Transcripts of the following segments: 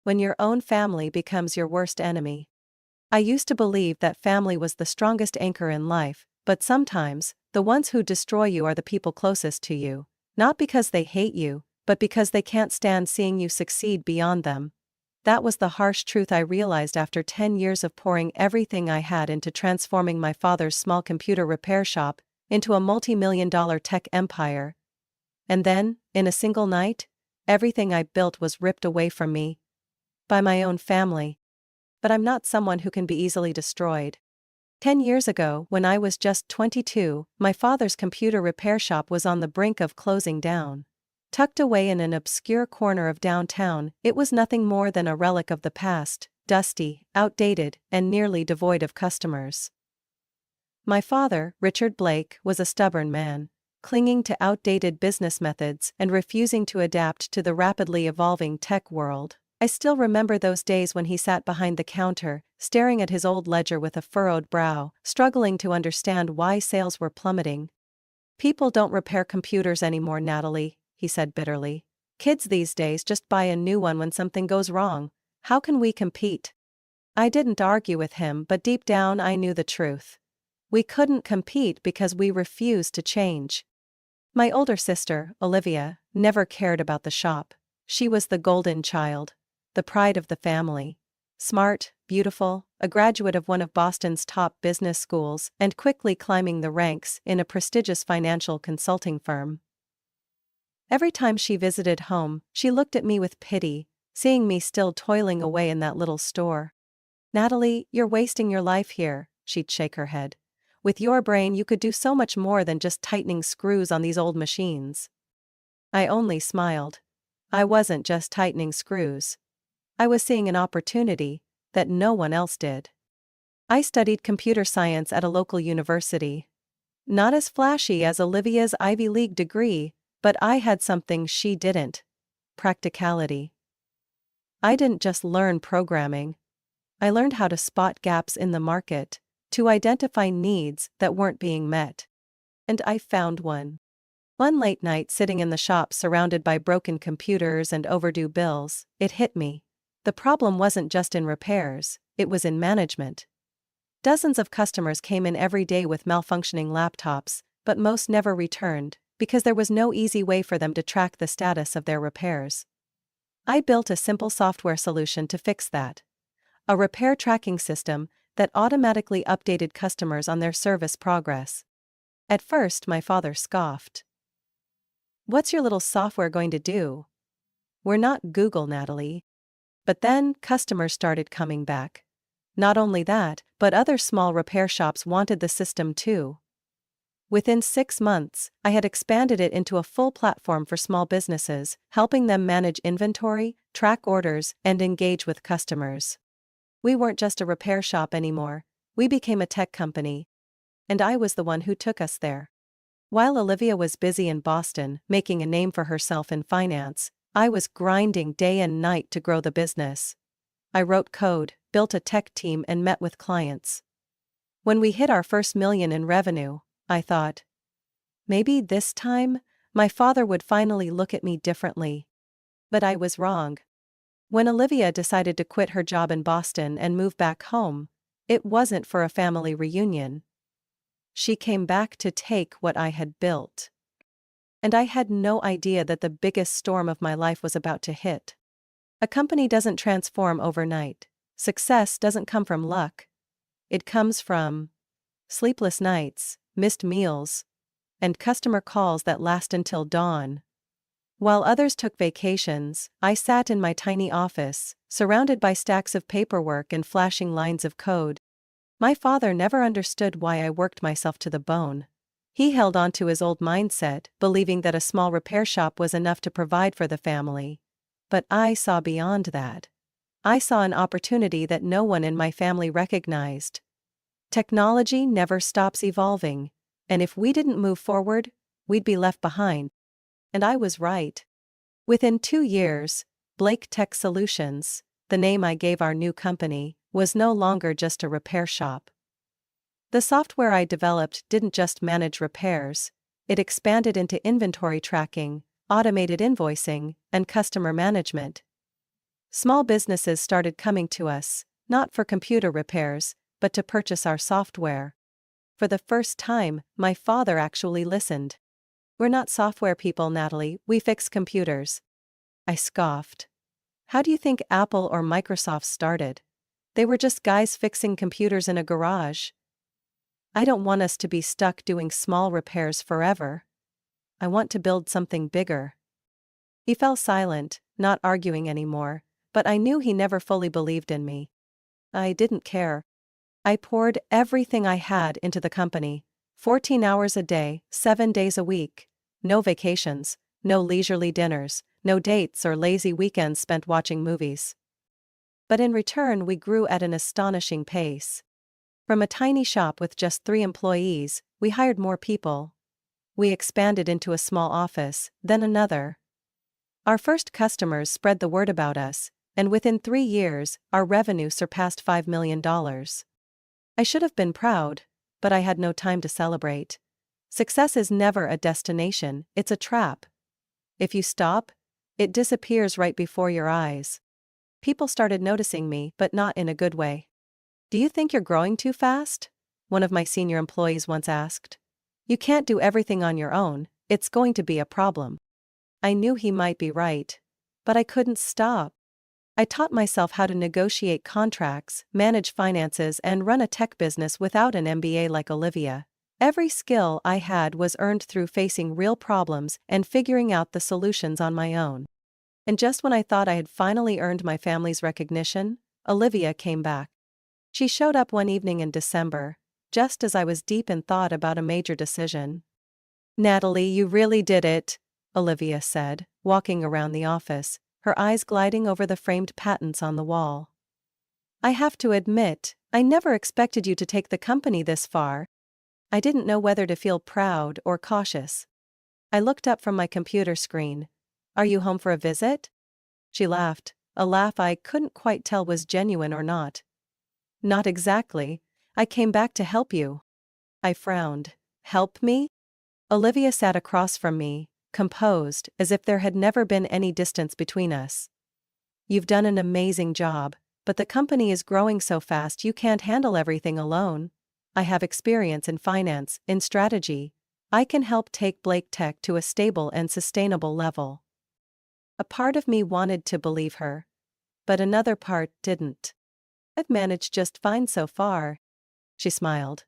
when your own family becomes your worst enemy. I used to believe that family was the strongest anchor in life, but sometimes, the ones who destroy you are the people closest to you, not because they hate you, but because they can't stand seeing you succeed beyond them. That was the harsh truth I realized after 10 years of pouring everything I had into transforming my father's small computer repair shop into a multi-million-dollar tech empire. And then, in a single night, everything I built was ripped away from me by my own family. But I'm not someone who can be easily destroyed. 10 years ago, when I was just 22, my father's computer repair shop was on the brink of closing down. Tucked away in an obscure corner of downtown, it was nothing more than a relic of the past, dusty, outdated, and nearly devoid of customers. My father, Richard Blake, was a stubborn man, clinging to outdated business methods and refusing to adapt to the rapidly evolving tech world. I still remember those days when he sat behind the counter, staring at his old ledger with a furrowed brow, struggling to understand why sales were plummeting. "People don't repair computers anymore, Natalie," he said bitterly. "Kids these days just buy a new one when something goes wrong. How can we compete?" I didn't argue with him, but deep down I knew the truth. We couldn't compete because we refused to change. My older sister, Olivia, never cared about the shop. She was the golden child, the pride of the family. Smart, beautiful, a graduate of one of Boston's top business schools, and quickly climbing the ranks in a prestigious financial consulting firm. Every time she visited home, she looked at me with pity, seeing me still toiling away in that little store. "Natalie, you're wasting your life here," she'd shake her head. "With your brain you could do so much more than just tightening screws on these old machines." I only smiled. I wasn't just tightening screws. I was seeing an opportunity that no one else did. I studied computer science at a local university. Not as flashy as Olivia's Ivy League degree, but I had something she didn't: practicality. I didn't just learn programming. I learned how to spot gaps in the market, to identify needs that weren't being met. And I found one. One late night sitting in the shop surrounded by broken computers and overdue bills, it hit me. The problem wasn't just in repairs, it was in management. Dozens of customers came in every day with malfunctioning laptops, but most never returned, because there was no easy way for them to track the status of their repairs. I built a simple software solution to fix that. A repair tracking system that automatically updated customers on their service progress. At first, my father scoffed. "What's your little software going to do? We're not Google, Natalie." But then, customers started coming back. Not only that, but other small repair shops wanted the system too. Within 6 months, I had expanded it into a full platform for small businesses, helping them manage inventory, track orders, and engage with customers. We weren't just a repair shop anymore, we became a tech company. And I was the one who took us there. While Olivia was busy in Boston, making a name for herself in finance, I was grinding day and night to grow the business. I wrote code, built a tech team, and met with clients. When we hit our first million in revenue, I thought, maybe this time, my father would finally look at me differently. But I was wrong. When Olivia decided to quit her job in Boston and move back home, it wasn't for a family reunion. She came back to take what I had built. And I had no idea that the biggest storm of my life was about to hit. A company doesn't transform overnight. Success doesn't come from luck. It comes from sleepless nights, missed meals, and customer calls that last until dawn. While others took vacations, I sat in my tiny office, surrounded by stacks of paperwork and flashing lines of code. My father never understood why I worked myself to the bone. He held on to his old mindset, believing that a small repair shop was enough to provide for the family. But I saw beyond that. I saw an opportunity that no one in my family recognized. Technology never stops evolving, and if we didn't move forward, we'd be left behind. And I was right. Within 2 years, Blake Tech Solutions, the name I gave our new company, was no longer just a repair shop. The software I developed didn't just manage repairs, it expanded into inventory tracking, automated invoicing, and customer management. Small businesses started coming to us, not for computer repairs, but to purchase our software. For the first time, my father actually listened. "We're not software people, Natalie, we fix computers." I scoffed. "How do you think Apple or Microsoft started? They were just guys fixing computers in a garage." "I don't want us to be stuck doing small repairs forever. I want to build something bigger." He fell silent, not arguing anymore, but I knew he never fully believed in me. I didn't care. I poured everything I had into the company, 14 hours a day, 7 days a week. No vacations, no leisurely dinners, no dates or lazy weekends spent watching movies. But in return, we grew at an astonishing pace. From a tiny shop with just 3 employees, we hired more people. We expanded into a small office, then another. Our first customers spread the word about us, and within 3 years, our revenue surpassed $5 million. I should have been proud, but I had no time to celebrate. Success is never a destination, it's a trap. If you stop, it disappears right before your eyes. People started noticing me, but not in a good way. "Do you think you're growing too fast?" one of my senior employees once asked. "You can't do everything on your own, it's going to be a problem." I knew he might be right. But I couldn't stop. I taught myself how to negotiate contracts, manage finances, and run a tech business without an MBA like Olivia. Every skill I had was earned through facing real problems and figuring out the solutions on my own. And just when I thought I had finally earned my family's recognition, Olivia came back. She showed up one evening in December, just as I was deep in thought about a major decision. "Natalie, you really did it," Olivia said, walking around the office, her eyes gliding over the framed patents on the wall. "I have to admit, I never expected you to take the company this far." I didn't know whether to feel proud or cautious. I looked up from my computer screen. "Are you home for a visit?" She laughed, a laugh I couldn't quite tell was genuine or not. "Not exactly. I came back to help you." I frowned. "Help me?" Olivia sat across from me, composed, as if there had never been any distance between us. "You've done an amazing job, but the company is growing so fast you can't handle everything alone. I have experience in finance, in strategy. I can help take Blake Tech to a stable and sustainable level." A part of me wanted to believe her, but another part didn't. "I've managed just fine so far." She smiled.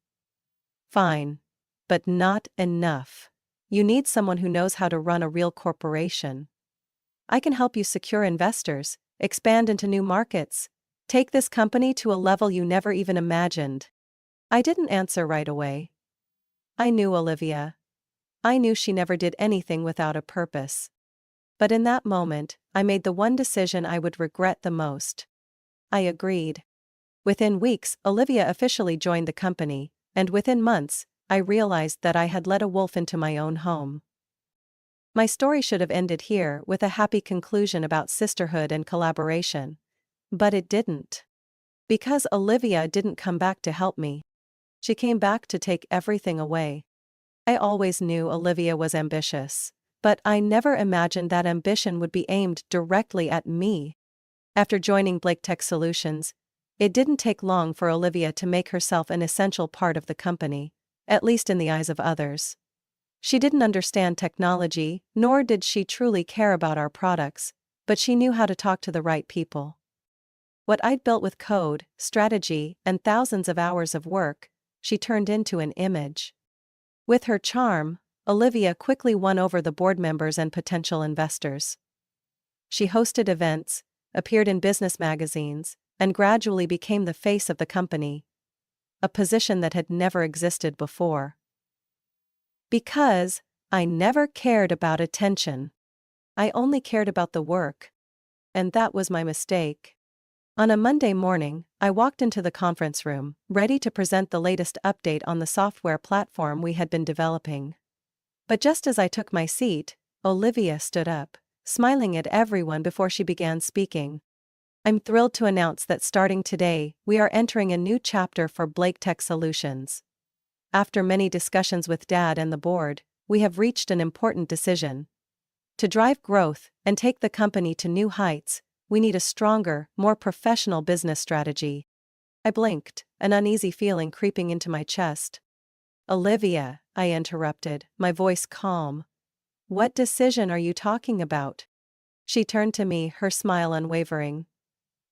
"Fine. But not enough. You need someone who knows how to run a real corporation. I can help you secure investors, expand into new markets, take this company to a level you never even imagined." I didn't answer right away. I knew Olivia. I knew she never did anything without a purpose. But in that moment, I made the one decision I would regret the most. I agreed. Within weeks, Olivia officially joined the company, and within months, I realized that I had let a wolf into my own home. My story should have ended here with a happy conclusion about sisterhood and collaboration. But it didn't. Because Olivia didn't come back to help me. She came back to take everything away. I always knew Olivia was ambitious, but I never imagined that ambition would be aimed directly at me. After joining Blake Tech Solutions, it didn't take long for Olivia to make herself an essential part of the company, at least in the eyes of others. She didn't understand technology, nor did she truly care about our products, but she knew how to talk to the right people. What I'd built with code, strategy, and thousands of hours of work, she turned into an image. With her charm, Olivia quickly won over the board members and potential investors. She hosted events, appeared in business magazines, and gradually became the face of the company. A position that had never existed before. Because I never cared about attention. I only cared about the work. And that was my mistake. On a Monday morning, I walked into the conference room, ready to present the latest update on the software platform we had been developing. But just as I took my seat, Olivia stood up, smiling at everyone before she began speaking. "I'm thrilled to announce that starting today, we are entering a new chapter for Blake Tech Solutions. After many discussions with Dad and the board, we have reached an important decision. To drive growth and take the company to new heights, we need a stronger, more professional business strategy. I blinked, an uneasy feeling creeping into my chest. Olivia, I interrupted, my voice calm. What decision are you talking about? She turned to me, her smile unwavering.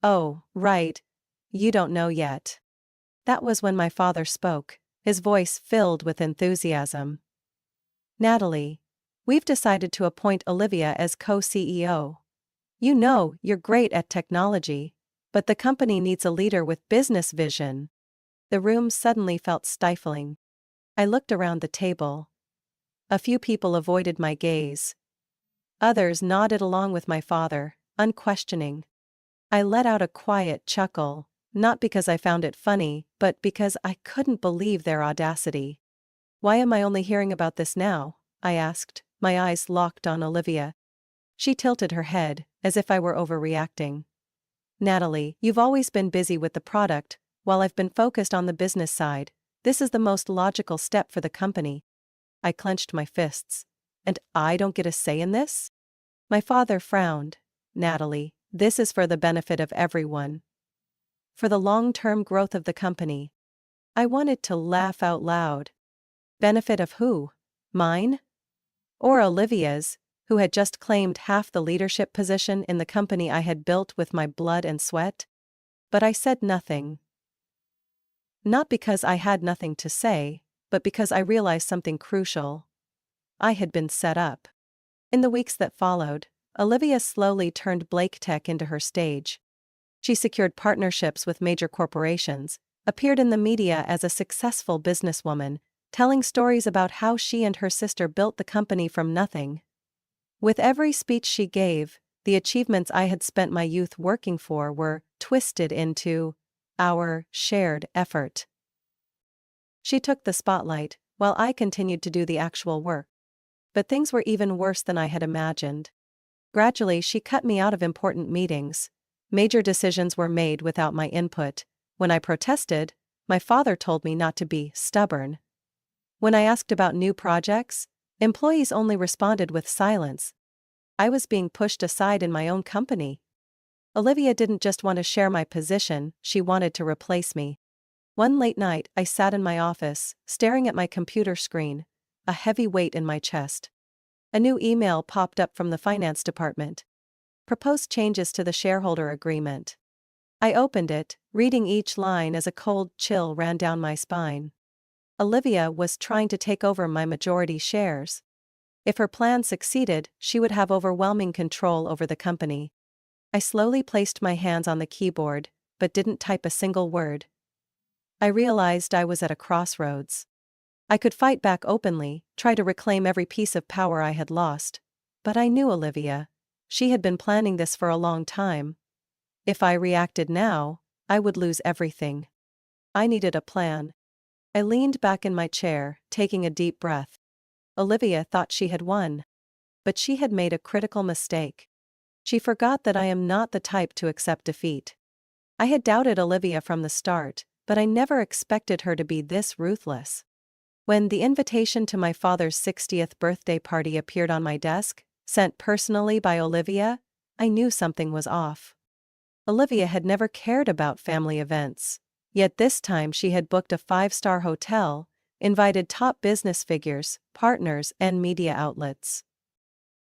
Oh, right. You don't know yet. That was when my father spoke, his voice filled with enthusiasm. Natalie, we've decided to appoint Olivia as co-CEO. You know, you're great at technology, but the company needs a leader with business vision. The room suddenly felt stifling. I looked around the table. A few people avoided my gaze. Others nodded along with my father, unquestioning. I let out a quiet chuckle, not because I found it funny, but because I couldn't believe their audacity. Why am I only hearing about this now? I asked, my eyes locked on Olivia. She tilted her head, as if I were overreacting. Natalie, you've always been busy with the product, while I've been focused on the business side. This is the most logical step for the company. I clenched my fists. And I don't get a say in this? My father frowned. Natalie, this is for the benefit of everyone. For the long-term growth of the company. I wanted to laugh out loud. Benefit of who? Mine? Or Olivia's, who had just claimed half the leadership position in the company I had built with my blood and sweat? But I said nothing. Not because I had nothing to say, but because I realized something crucial. I had been set up. In the weeks that followed, Olivia slowly turned Blake Tech into her stage. She secured partnerships with major corporations, appeared in the media as a successful businesswoman, telling stories about how she and her sister built the company from nothing. With every speech she gave, the achievements I had spent my youth working for were twisted into our shared effort. She took the spotlight, while I continued to do the actual work. But things were even worse than I had imagined. Gradually, she cut me out of important meetings. Major decisions were made without my input. When I protested, my father told me not to be stubborn. When I asked about new projects, employees only responded with silence. I was being pushed aside in my own company. Olivia didn't just want to share my position, she wanted to replace me. One late night, I sat in my office, staring at my computer screen, a heavy weight in my chest. A new email popped up from the finance department. Proposed changes to the shareholder agreement. I opened it, reading each line as a cold chill ran down my spine. Olivia was trying to take over my majority shares. If her plan succeeded, she would have overwhelming control over the company. I slowly placed my hands on the keyboard, but didn't type a single word. I realized I was at a crossroads. I could fight back openly, try to reclaim every piece of power I had lost. But I knew Olivia. She had been planning this for a long time. If I reacted now, I would lose everything. I needed a plan. I leaned back in my chair, taking a deep breath. Olivia thought she had won. But she had made a critical mistake. She forgot that I am not the type to accept defeat. I had doubted Olivia from the start, but I never expected her to be this ruthless. When the invitation to my father's 60th birthday party appeared on my desk, sent personally by Olivia, I knew something was off. Olivia had never cared about family events, yet this time she had booked a 5-star hotel, invited top business figures, partners, and media outlets.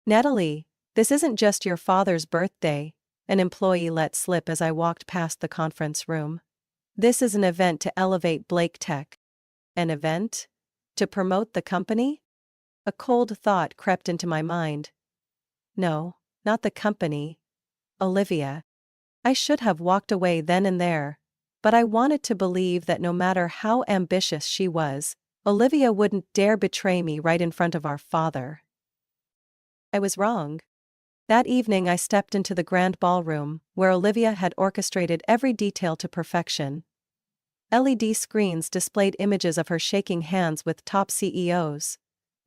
Natalie, this isn't just your father's birthday, an employee let slip as I walked past the conference room. This is an event to elevate Blake Tech. An event? To promote the company? A cold thought crept into my mind. No, not the company. Olivia. I should have walked away then and there, but I wanted to believe that no matter how ambitious she was, Olivia wouldn't dare betray me right in front of our father. I was wrong. That evening I stepped into the grand ballroom, where Olivia had orchestrated every detail to perfection. LED screens displayed images of her shaking hands with top CEOs.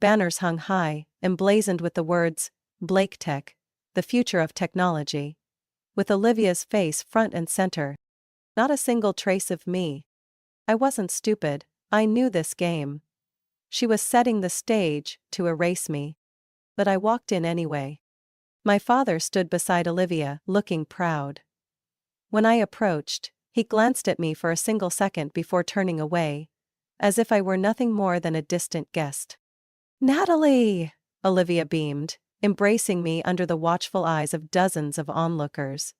Banners hung high, emblazoned with the words, Blake Tech, the future of technology. With Olivia's face front and center. Not a single trace of me. I wasn't stupid, I knew this game. She was setting the stage to erase me. But I walked in anyway. My father stood beside Olivia, looking proud. When I approached, he glanced at me for a single second before turning away, as if I were nothing more than a distant guest. "Natalie!" Olivia beamed, embracing me under the watchful eyes of dozens of onlookers.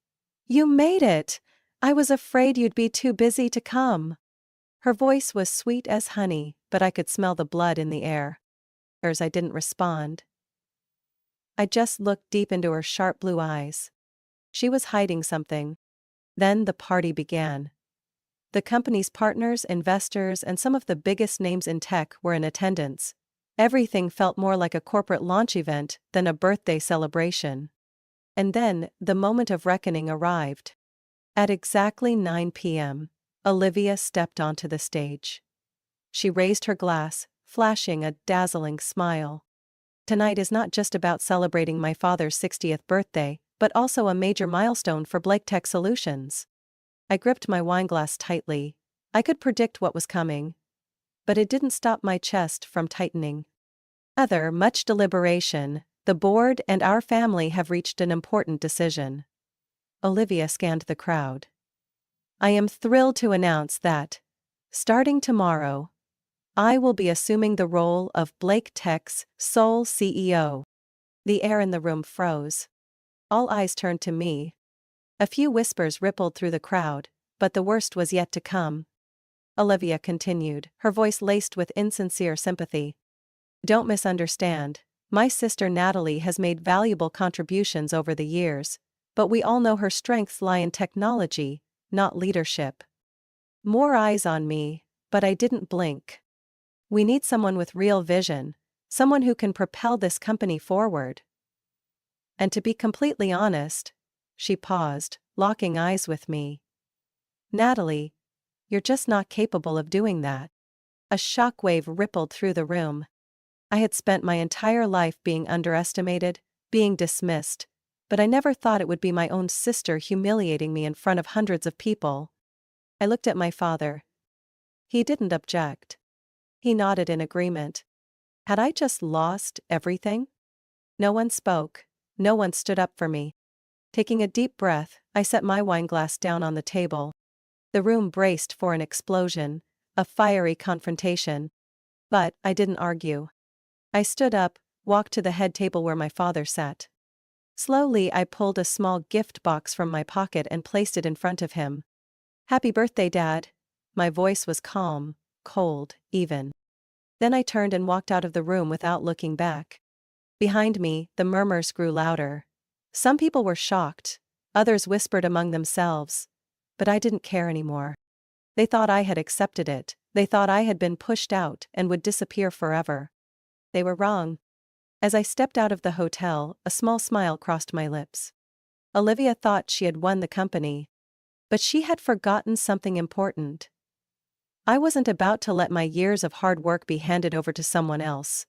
"You made it! I was afraid you'd be too busy to come." Her voice was sweet as honey, but I could smell the blood in the air. I didn't respond. I just looked deep into her sharp blue eyes. She was hiding something. Then the party began. The company's partners, investors, and some of the biggest names in tech were in attendance. Everything felt more like a corporate launch event than a birthday celebration. And then, the moment of reckoning arrived. At exactly 9 p.m., Olivia stepped onto the stage. She raised her glass, flashing a dazzling smile. "Tonight is not just about celebrating my father's 60th birthday, but also a major milestone for Blake Tech Solutions." I gripped my wineglass tightly. I could predict what was coming. But it didn't stop my chest from tightening. After much deliberation, the board and our family have reached an important decision. Olivia scanned the crowd. "I am thrilled to announce that, starting tomorrow, I will be assuming the role of Blake Tech's sole CEO." The air in the room froze. All eyes turned to me. A few whispers rippled through the crowd, but the worst was yet to come. Olivia continued, her voice laced with insincere sympathy. "Don't misunderstand. My sister Natalie has made valuable contributions over the years, but we all know her strengths lie in technology, not leadership." More eyes on me, but I didn't blink. "We need someone with real vision, someone who can propel this company forward. And to be completely honest," she paused, locking eyes with me, "Natalie, you're just not capable of doing that." A shockwave rippled through the room. I had spent my entire life being underestimated, being dismissed, but I never thought it would be my own sister humiliating me in front of hundreds of people. I looked at my father. He didn't object. He nodded in agreement. Had I just lost everything? No one spoke. No one stood up for me. Taking a deep breath, I set my wineglass down on the table. The room braced for an explosion, a fiery confrontation. But I didn't argue. I stood up, walked to the head table where my father sat. Slowly I pulled a small gift box from my pocket and placed it in front of him. "Happy birthday, Dad." My voice was calm, cold, even. Then I turned and walked out of the room without looking back. Behind me, the murmurs grew louder. Some people were shocked, others whispered among themselves. But I didn't care anymore. They thought I had accepted it, they thought I had been pushed out and would disappear forever. They were wrong. As I stepped out of the hotel, a small smile crossed my lips. Olivia thought she had won the company. But she had forgotten something important. I wasn't about to let my years of hard work be handed over to someone else.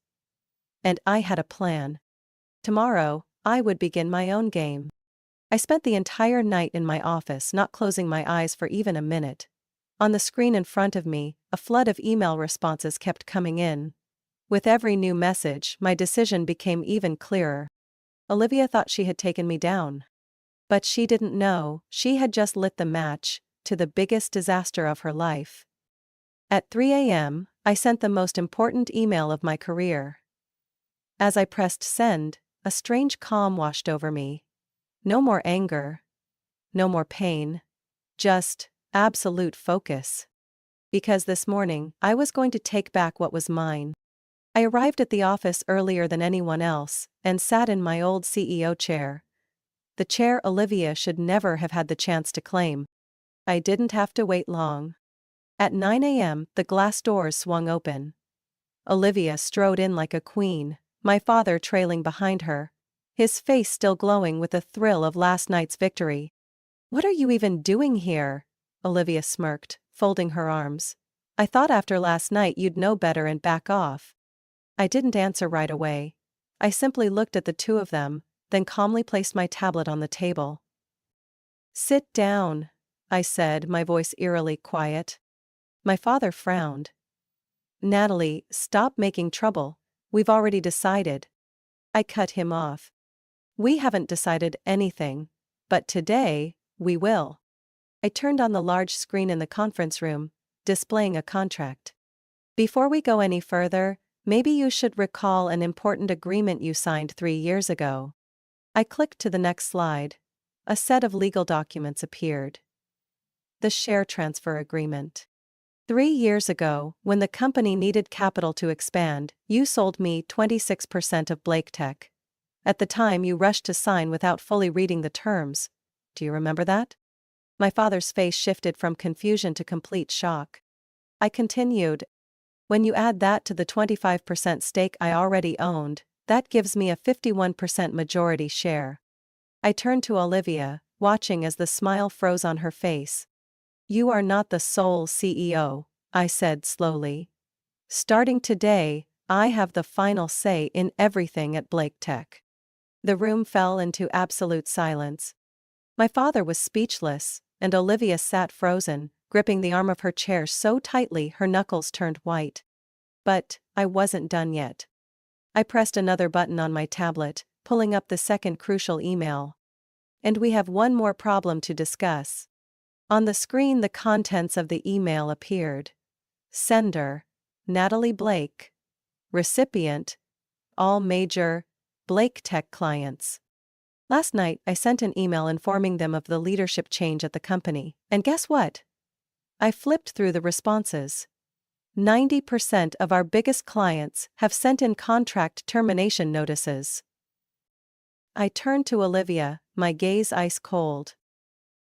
And I had a plan. Tomorrow, I would begin my own game. I spent the entire night in my office, not closing my eyes for even a minute. On the screen in front of me, a flood of email responses kept coming in. With every new message, my decision became even clearer. Olivia thought she had taken me down. But she didn't know, she had just lit the match to the biggest disaster of her life. At 3 a.m., I sent the most important email of my career. As I pressed send, a strange calm washed over me. No more anger. No more pain. Just absolute focus. Because this morning, I was going to take back what was mine. I arrived at the office earlier than anyone else, and sat in my old CEO chair. The chair Olivia should never have had the chance to claim. I didn't have to wait long. At 9 a.m., the glass doors swung open. Olivia strode in like a queen, my father trailing behind her, his face still glowing with the thrill of last night's victory. "What are you even doing here?" Olivia smirked, folding her arms. "I thought after last night you'd know better and back off." I didn't answer right away. I simply looked at the two of them, then calmly placed my tablet on the table. "Sit down," I said, my voice eerily quiet. My father frowned. "Natalie, stop making trouble. We've already decided." I cut him off. We haven't decided anything, but today, we will. I turned on the large screen in the conference room, displaying a contract. Before we go any further, maybe you should recall an important agreement you signed 3 years ago. I clicked to the next slide. A set of legal documents appeared. The share transfer agreement. 3 years ago, when the company needed capital to expand, you sold me 26% of Blake Tech. At the time, you rushed to sign without fully reading the terms. Do you remember that? My father's face shifted from confusion to complete shock. I continued, when you add that to the 25% stake I already owned, that gives me a 51% majority share. I turned to Olivia, watching as the smile froze on her face. You are not the sole CEO, I said slowly. Starting today, I have the final say in everything at Blake Tech. The room fell into absolute silence. My father was speechless, and Olivia sat frozen, gripping the arm of her chair so tightly her knuckles turned white. But I wasn't done yet. I pressed another button on my tablet, pulling up the second crucial email. And we have one more problem to discuss. On the screen, the contents of the email appeared. Sender: Natalie Blake. Recipient: all major Blake Tech clients. Last night, I sent an email informing them of the leadership change at the company, and guess what? I flipped through the responses. 90% of our biggest clients have sent in contract termination notices. I turned to Olivia, my gaze ice cold.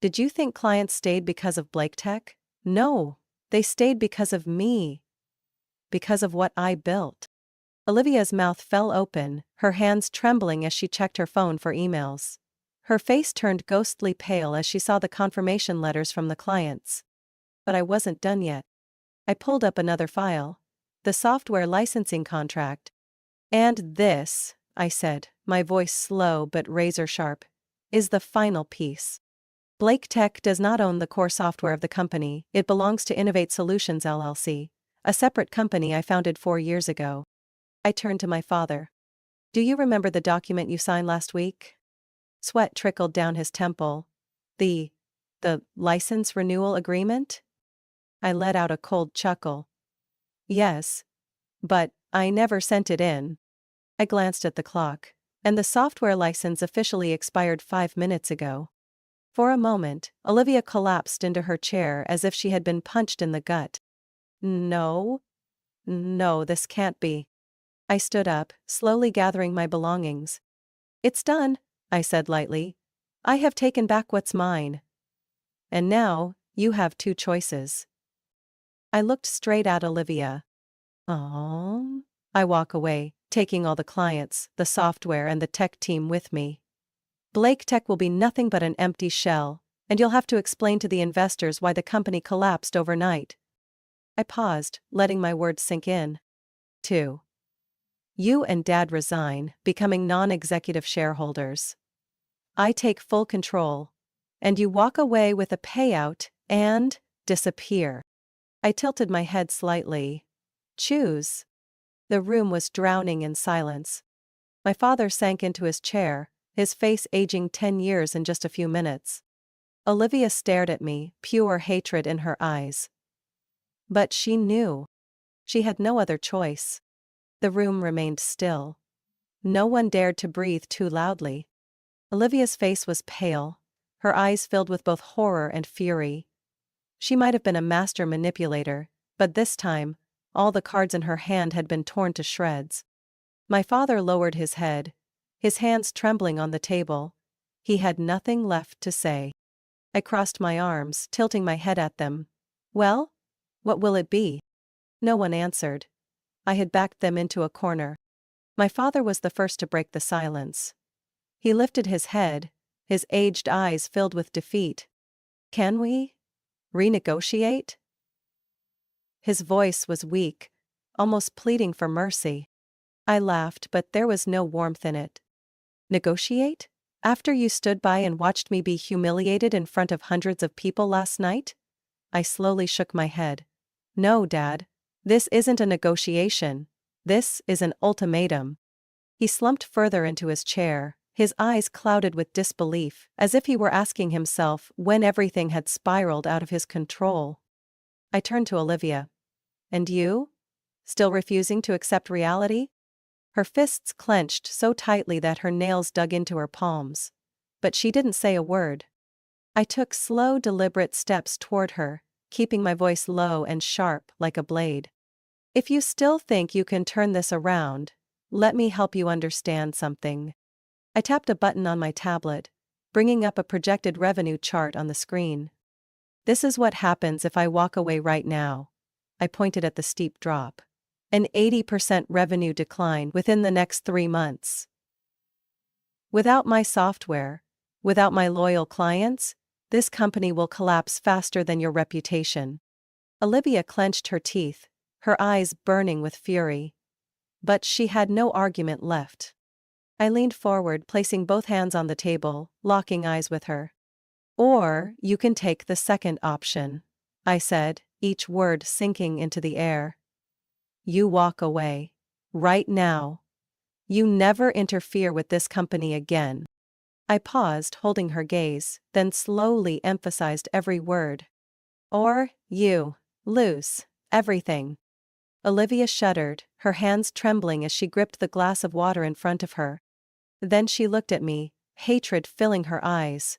Did you think clients stayed because of Blake Tech? No, they stayed because of me. Because of what I built. Olivia's mouth fell open, her hands trembling as she checked her phone for emails. Her face turned ghostly pale as she saw the confirmation letters from the clients. But I wasn't done yet. I pulled up another file. The software licensing contract. And this, I said, my voice slow but razor-sharp, is the final piece. Blake Tech does not own the core software of the company. It belongs to Innovate Solutions LLC, a separate company I founded 4 years ago. I turned to my father. Do you remember the document you signed last week? Sweat trickled down his temple. The license renewal agreement? I let out a cold chuckle. Yes. But I never sent it in. I glanced at the clock, and the software license officially expired 5 minutes ago. For a moment, Olivia collapsed into her chair as if she had been punched in the gut. No, this can't be. I stood up, slowly gathering my belongings. It's done, I said lightly. I have taken back what's mine. And now, you have 2 choices. I looked straight at Olivia. Oh. I walk away, taking all the clients, the software, and the tech team with me. Blake Tech will be nothing but an empty shell, and you'll have to explain to the investors why the company collapsed overnight. I paused, letting my words sink in. 2. You and Dad resign, becoming non-executive shareholders. I take full control. And you walk away with a payout and disappear. I tilted my head slightly. Choose. The room was drowning in silence. My father sank into his chair, his face aging 10 years in just a few minutes. Olivia stared at me, pure hatred in her eyes. But she knew. She had no other choice. The room remained still. No one dared to breathe too loudly. Olivia's face was pale, her eyes filled with both horror and fury. She might have been a master manipulator, but this time, all the cards in her hand had been torn to shreds. My father lowered his head, his hands trembling on the table. He had nothing left to say. I crossed my arms, tilting my head at them. Well, what will it be? No one answered. I had backed them into a corner. My father was the first to break the silence. He lifted his head, his aged eyes filled with defeat. Can we renegotiate? His voice was weak, almost pleading for mercy. I laughed, but there was no warmth in it. Negotiate? After you stood by and watched me be humiliated in front of hundreds of people last night? I slowly shook my head. No, Dad. This isn't a negotiation. This is an ultimatum. He slumped further into his chair, his eyes clouded with disbelief, as if he were asking himself when everything had spiraled out of his control. I turned to Olivia. And you? Still refusing to accept reality? Her fists clenched so tightly that her nails dug into her palms. But she didn't say a word. I took slow, deliberate steps toward her, keeping my voice low and sharp like a blade. If you still think you can turn this around, let me help you understand something. I tapped a button on my tablet, bringing up a projected revenue chart on the screen. This is what happens if I walk away right now. I pointed at the steep drop. An 80% revenue decline within the next 3 months. Without my software, without my loyal clients, this company will collapse faster than your reputation. Olivia clenched her teeth, her eyes burning with fury. But she had no argument left. I leaned forward, placing both hands on the table, locking eyes with her. Or, you can take the second option, I said, each word sinking into the air. You walk away. Right now. You never interfere with this company again. I paused, holding her gaze, then slowly emphasized every word. Or, you lose everything. Olivia shuddered, her hands trembling as she gripped the glass of water in front of her. Then she looked at me, hatred filling her eyes.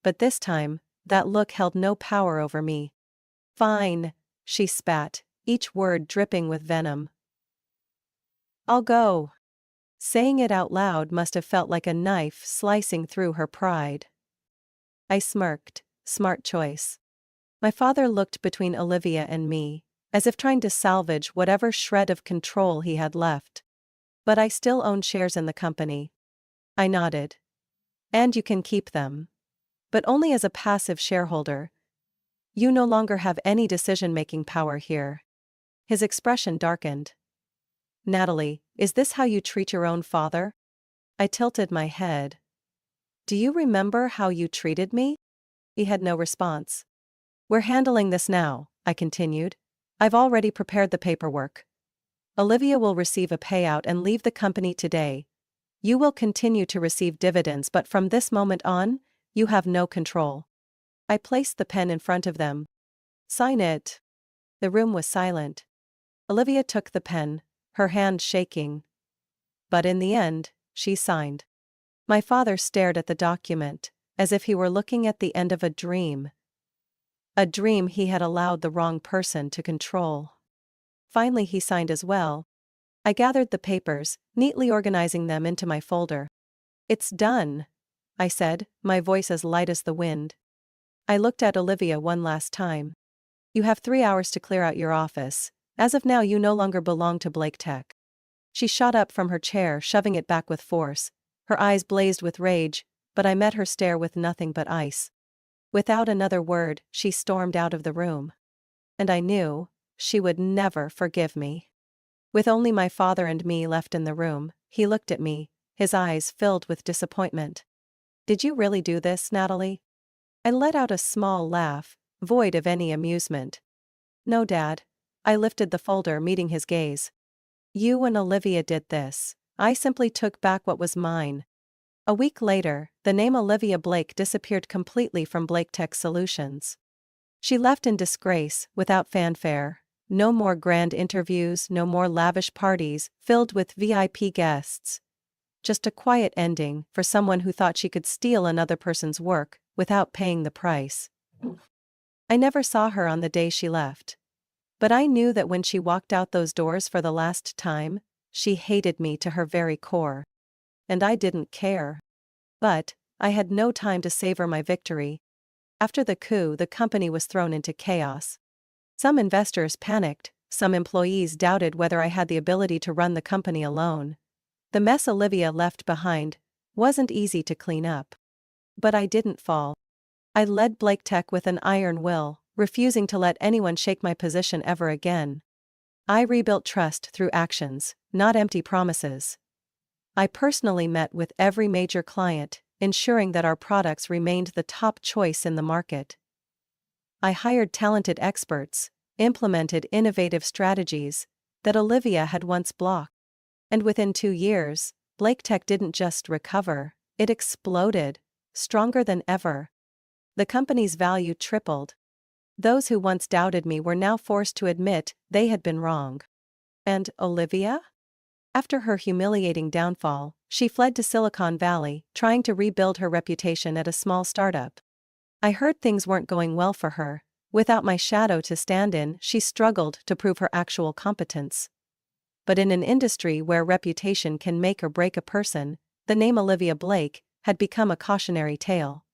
But this time, that look held no power over me. Fine, she spat, each word dripping with venom. I'll go. Saying it out loud must have felt like a knife slicing through her pride. I smirked, smart choice. My father looked between Olivia and me, as if trying to salvage whatever shred of control he had left. But I still own shares in the company. I nodded. And you can keep them. But only as a passive shareholder. You no longer have any decision-making power here. His expression darkened. Natalie, is this how you treat your own father? I tilted my head. Do you remember how you treated me? He had no response. We're handling this now, I continued. I've already prepared the paperwork. Olivia will receive a payout and leave the company today. You will continue to receive dividends, but from this moment on, you have no control. I placed the pen in front of them. Sign it. The room was silent. Olivia took the pen, her hand shaking. But in the end, she signed. My father stared at the document, as if he were looking at the end of a dream. A dream he had allowed the wrong person to control. Finally he signed as well. I gathered the papers, neatly organizing them into my folder. It's done, I said, my voice as light as the wind. I looked at Olivia one last time. You have 3 hours to clear out your office. As of now you no longer belong to Blake Tech. She shot up from her chair, shoving it back with force. Her eyes blazed with rage, but I met her stare with nothing but ice. Without another word, she stormed out of the room. And I knew she would never forgive me. With only my father and me left in the room, he looked at me, his eyes filled with disappointment. Did you really do this, Natalie? I let out a small laugh, void of any amusement. No, Dad. I lifted the folder, meeting his gaze. You and Olivia did this. I simply took back what was mine. A week later, the name Olivia Blake disappeared completely from Blake Tech Solutions. She left in disgrace, without fanfare. No more grand interviews, no more lavish parties filled with VIP guests. Just a quiet ending for someone who thought she could steal another person's work without paying the price. I never saw her on the day she left. But I knew that when she walked out those doors for the last time, she hated me to her very core. And I didn't care. But I had no time to savor my victory. After the coup, the company was thrown into chaos. Some investors panicked, some employees doubted whether I had the ability to run the company alone. The mess Olivia left behind wasn't easy to clean up. But I didn't fall. I led Blake Tech with an iron will, refusing to let anyone shake my position ever again. I rebuilt trust through actions, not empty promises. I personally met with every major client, ensuring that our products remained the top choice in the market. I hired talented experts, implemented innovative strategies that Olivia had once blocked. And within 2 years, Blake Tech didn't just recover, it exploded, stronger than ever. The company's value tripled. Those who once doubted me were now forced to admit they had been wrong. And Olivia? After her humiliating downfall, she fled to Silicon Valley, trying to rebuild her reputation at a small startup. I heard things weren't going well for her. Without my shadow to stand in, she struggled to prove her actual competence. But in an industry where reputation can make or break a person, the name Olivia Blake had become a cautionary tale.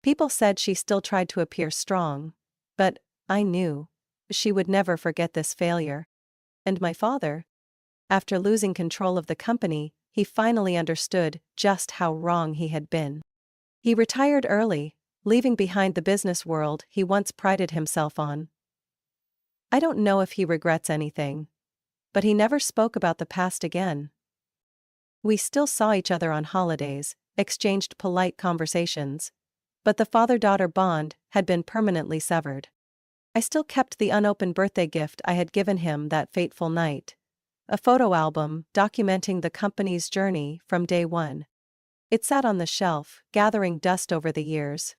People said she still tried to appear strong. But I knew she would never forget this failure. And my father? After losing control of the company, he finally understood just how wrong he had been. He retired early, leaving behind the business world he once prided himself on. I don't know if he regrets anything. But he never spoke about the past again. We still saw each other on holidays, exchanged polite conversations. But the father-daughter bond had been permanently severed. I still kept the unopened birthday gift I had given him that fateful night. A photo album documenting the company's journey from day one. It sat on the shelf, gathering dust over the years.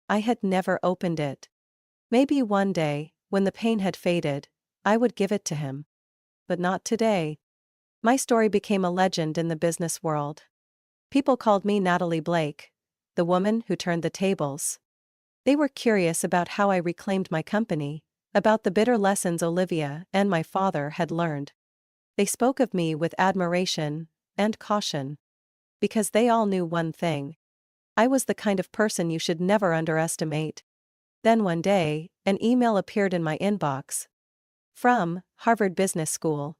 I had never opened it. Maybe one day, when the pain had faded, I would give it to him. But not today. My story became a legend in the business world. People called me Natalie Blake, the woman who turned the tables. They were curious about how I reclaimed my company, about the bitter lessons Olivia and my father had learned. They spoke of me with admiration and caution. Because they all knew one thing. I was the kind of person you should never underestimate. Then one day, an email appeared in my inbox. From Harvard Business School.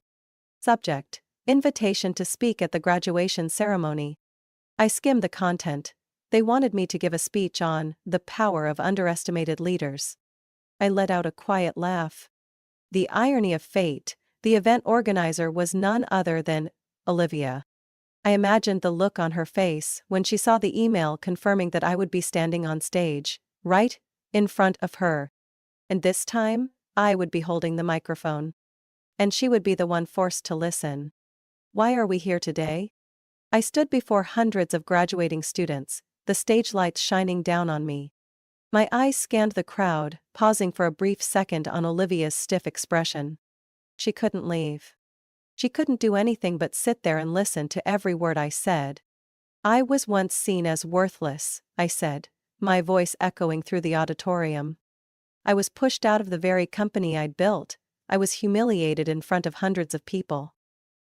Subject: Invitation to speak at the graduation ceremony. I skimmed the content. They wanted me to give a speech on the power of underestimated leaders. I let out a quiet laugh. The irony of fate, the event organizer was none other than Olivia. I imagined the look on her face when she saw the email confirming that I would be standing on stage, right in front of her. And this time, I would be holding the microphone. And she would be the one forced to listen. Why are we here today? I stood before hundreds of graduating students, the stage lights shining down on me. My eyes scanned the crowd, pausing for a brief second on Olivia's stiff expression. She couldn't leave. She couldn't do anything but sit there and listen to every word I said. I was once seen as worthless, I said, my voice echoing through the auditorium. I was pushed out of the very company I'd built. I was humiliated in front of hundreds of people.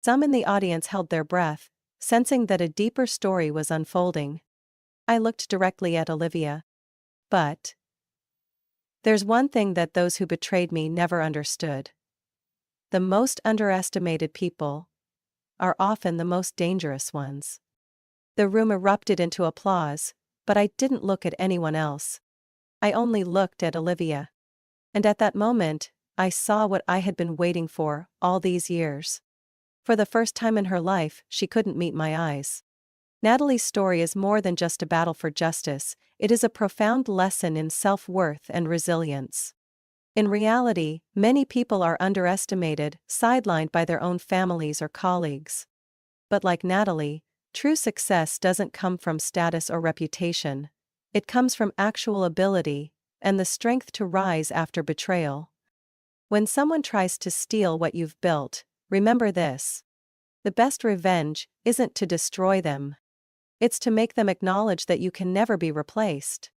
Some in the audience held their breath, sensing that a deeper story was unfolding. I looked directly at Olivia. But there's one thing that those who betrayed me never understood. The most underestimated people are often the most dangerous ones. The room erupted into applause, but I didn't look at anyone else. I only looked at Olivia. And at that moment, I saw what I had been waiting for all these years. For the first time in her life, she couldn't meet my eyes. Natalie's story is more than just a battle for justice, it is a profound lesson in self-worth and resilience. In reality, many people are underestimated, sidelined by their own families or colleagues. But like Natalie, true success doesn't come from status or reputation. It comes from actual ability and the strength to rise after betrayal. When someone tries to steal what you've built, remember this. The best revenge isn't to destroy them. It's to make them acknowledge that you can never be replaced.